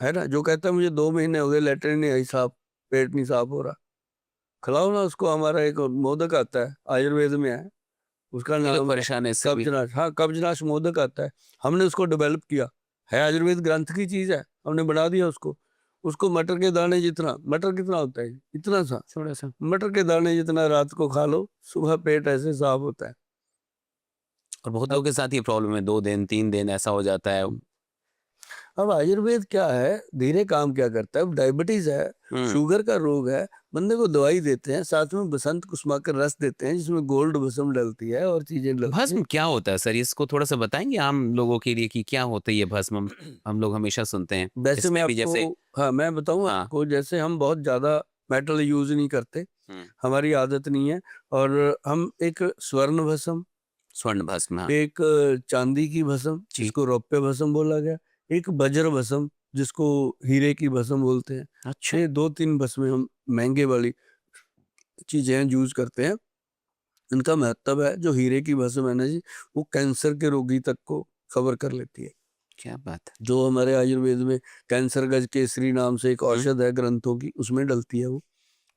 है ना, जो कहता है मुझे 2 महीने हो गए लेटरिन नहीं आई साफ, पेट नहीं साफ हो रहा, खिलाओ ना उसको। हमारा एक मोदक आता है, आयुर्वेद में है, उसका ये लोग नाम परेशान है इससे भी। कब्जनाश। हाँ, कब्जनाश मोदक आता है, हमने उसको डेवलप किया, है आयुर्वेद ग्रंथ की चीज है, हमने बना दिया उसको। उसको मटर के दाने जितना, मटर कितना होता है, इतना सा, थोड़ा सा। मटर के दाने जितना रात को खा लो, सुबह पेट ऐसे साफ होता है। और बहुत अब लोगों के साथ ये प्रॉब्लम है, 2 दिन 3 दिन ऐसा हो जाता है। अब आयुर्वेद क्या है, धीरे काम क्या करता है, अब डायबिटीज है, हम्म। शुगर का रोग है, बंदे को दवाई देते हैं, साथ में बसंत कुसुमाकर रस देते हैं जिसमें गोल्ड भस्म डलती है और चीजें डलती हैं। भस्म क्या होता है सर, इसको थोड़ा सा बताएंगे आम लोगों के लिए कि क्या होता है ये भस्म? हम लोग हमेशा सुनते हैं वैसे मैं इसमें भी आपको, जैसे। हाँ मैं बताऊं हाँ। आपको, जैसे हम बहुत ज्यादा मेटल यूज नहीं करते, हम्म। हमारी आदत नहीं है, और हम एक स्वर्ण भस्म, स्वर्ण भस्म, हाँ। एक चांदी की भस्म जी। जिसको रौप्य भस्म बोला गया, एक वज्र भस्म जिसको हीरे की भस्म बोलते हैं, अच्छा। ये 2-3 भस्में हम महंगे वाली चीजें यूज करते हैं। इनका महत्व है, जो हीरे की भस्म है ना जी, वो कैंसर के रोगी तक को कवर कर लेती है। क्या बात है। जो हमारे आयुर्वेद में कैंसर गज केसरी नाम से एक औषध है ग्रंथों की, उसमें डलती है वो,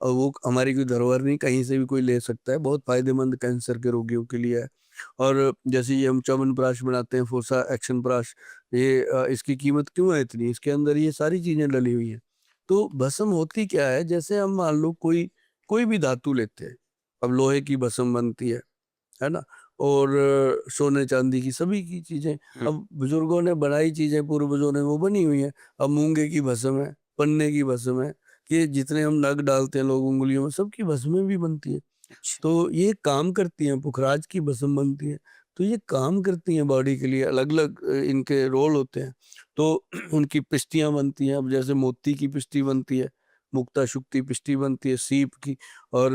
और वो हमारी कोई धरोहर नहीं, कहीं से भी कोई ले सकता है, बहुत फायदेमंद कैंसर के रोगियों के लिए है। और जैसे ये हम च्यवनप्राश बनाते हैं, फोसा एक्शन प्राश, ये इसकी कीमत क्यों है इतनी, इसके अंदर ये सारी चीजें डली हुई हैं। तो भस्म होती क्या है, जैसे हम मान लो कोई कोई भी धातु लेते हैं, अब लोहे की भस्म बनती है ना, और सोने चांदी की, सभी की चीजें हम्म। अब बुजुर्गों ने बनाई चीजें, पूर्वजों ने, वो बनी हुई है। अब मूंगे की भस्म है, पन्ने की भस्म है, ये जितने हम नग डालते हैं लोग उंगलियों में, सबकी भस्में भी बनती है। अच्छा। तो ये काम करती हैं, पुखराज की भस्म बनती है। तो ये काम करती हैं बॉडी के लिए, अलग अलग इनके रोल होते हैं। तो उनकी पिष्टियां बनती हैं, अब जैसे मोती की पिष्टी बनती है, मुक्ता शुक्ति पिष्टी बनती है सीप की, और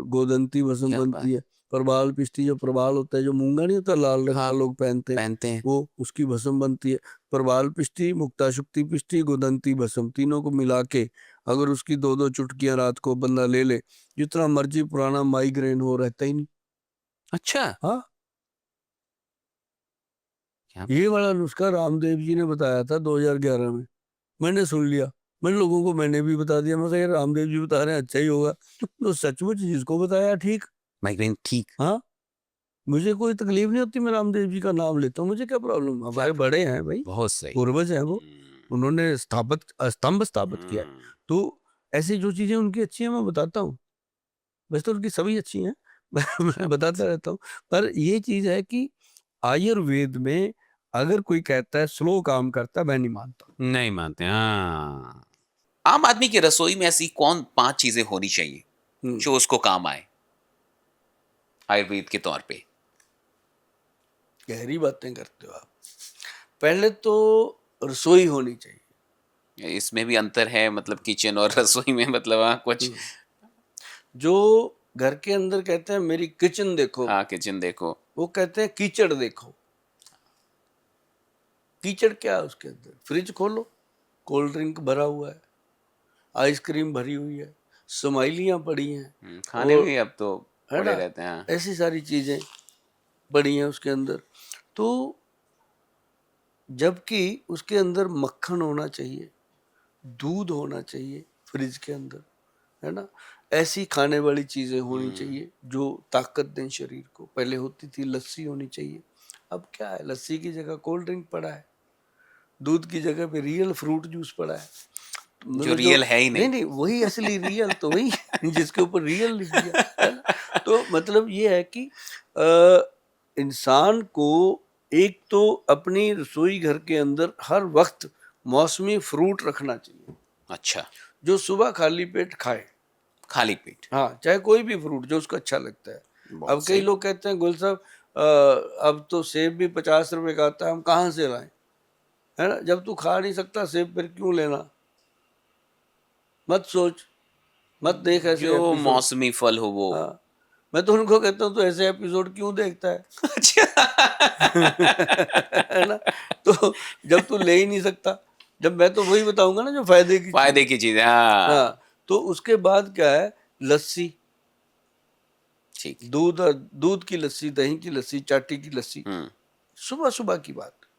गोदंती भस्म क्या बात। बनती है। प्रबाल पिष्टी, जो प्रबाल होता है, जो मूंगा नहीं होता लाल रंग का हाँ, लोग पहनते हैं, पहनते हैं। वो उसकी भस्म बनती है। प्रबाल पिष्टी, मुक्ता शुक्ति पिष्टी, गोदंती भस्म, तीनों को मिला के अगर उसकी 2-2 चुटकियां रात को बंदा ले ले, जितना मर्जी पुराना माइग्रेन हो, रहता ही नहीं। अच्छा। हाँ, क्या। ये वाला नुस्खा रामदेव जी ने बताया था 2011 में, मैंने सुन लिया, मैंने लोगों को मैंने भी बता दिया, मैं कहा यार रामदेव जी बता रहे हैं, अच्छा ही होगा। तो सचमुच जिसको बताया ठीक। माइग्रेन ठीक। हाँ, मुझे कोई तकलीफ नहीं होती, मैं रामदेव जी का नाम लेता हूँ, मुझे क्या प्रॉब्लम, हमारे बड़े हैं भाई, बहुत सही। पूर्वज हैं वो, हम्म। उन्होंने स्तंभ स्थापित किया है। हम्म। तो ऐसी जो चीजें उनकी अच्छी हैं मैं बताता हूँ, वैसे तो उनकी सभी अच्छी हैं, मैं क्या बात बताता है। रहता हूँ। पर ये चीज है कि आयुर्वेद में अगर कोई कहता है स्लो काम करता है, मैं नहीं मानता। नहीं मानते, हाँ। आम आदमी की रसोई में ऐसी कौन 5 चीजें होनी चाहिए हम्म, जो उसको काम आए आयुर्वेद के तौर पे? गहरी बातें करते हो आप। पहले तो रसोई होनी चाहिए। इसमें भी अंतर है, मतलब किचन और रसोई में, मतलब हाँ कुछ। हम्म, जो घर के अंदर कहते हैं मेरी किचन देखो, हाँ, किचन देखो। वो कहते हैं कीचड़ देखो। कीचड़ क्या है उसके अंदर, फ्रिज खोलो, कोल्ड ड्रिंक भरा हुआ है, आइसक्रीम भरी हुई है, समाइलियाँ पड़ी हैं, खाने और भी अब तो है पड़े ना, रहते हैं, हाँ। ऐसी सारी चीजें पड़ी हैं उसके अंदर। तो जबकि उसके अंदर मक्खन होना चाहिए, दूध होना चाहिए फ्रिज के अंदर, है ना, ऐसी खाने वाली चीजें होनी चाहिए जो ताकत दें शरीर को। पहले होती थी लस्सी होनी चाहिए, अब क्या है, लस्सी की जगह कोल्ड ड्रिंक पड़ा है, दूध की जगह पे रियल फ्रूट जूस पड़ा है। तो जो मतलब जो, रियल है ही नहीं नहीं। नहीं, वही असली रियल तो वही जिसके ऊपर रियल लिख दिया, है ना। तो मतलब ये है कि इंसान को एक तो अपनी रसोई घर के अंदर हर वक्त मौसमी फ्रूट रखना चाहिए, अच्छा। जो सुबह खाली पेट खाए। खाली पेट। हाँ, चाहे कोई भी फ्रूट जो उसको अच्छा लगता है। बहुत अब कई सही। लोग कहते हैं गुल साहब, अब तो सेब भी 50 रुपए का आता है, हम कहाँ से लाएं, है ना, जब तू खा नहीं सकता सेब फिर क्यों लेना। मत सोच, मत देख ऐसे जो एपिसोड। मौसमी फल हो वो। हाँ, मैं तो उनको कहता हूँ तो ऐसे एपिसोड क्यों देखता है। अच्छा। है ना, तो जब तू ले ही नहीं सकता, जब मैं तो वही बताऊंगा ना जो फायदे की चीज फायदे है। की चीज है, हाँ। हाँ, तो उसके बाद क्या है, लस्सी, ठीक। दूध, और दूध की लस्सी, दही की लस्सी, चाटी की लस्सी, हम्म। सुबह सुबह की बात,